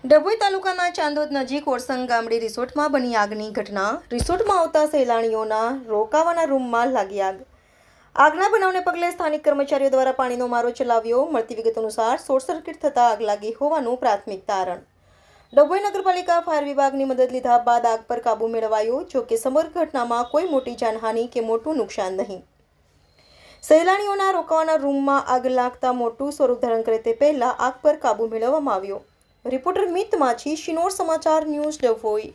ડભોઈ તાલુકાના ચાંદોદ નજીક ઓરસંગ ગામડે રિસોર્ટમાં બની આગની ઘટના। રિસોર્ટમાં આવતા સહેલાણીઓના રોકાવાના રૂમમાં લાગી આગ। આગના બનાવને પગલે સ્થાનિક કર્મચારીઓ દ્વારા પાણીનો મારો ચલાવ્યો। મળતી વિગત અનુસાર શોર્ટ સર્કિટ થતાં આગ લાગી હોવાનું પ્રાથમિક તારણ। ડભોઈ નગરપાલિકા ફાયર વિભાગની મદદ લીધા બાદ આગ પર કાબૂ મેળવાયો। જોકે સમગ્ર ઘટનામાં કોઈ મોટી જાનહાનિ કે મોટું નુકસાન નહીં। સહેલાણીઓના રોકાવાના રૂમમાં આગ લાગતા મોટું સ્વરૂપ ધારણ કરે તે પહેલા આગ પર કાબૂ મેળવવામાં આવ્યો। રિપોર્ટર મિત માછી, શિનોર સમાચાર ન્યૂઝ, ડભોઈ।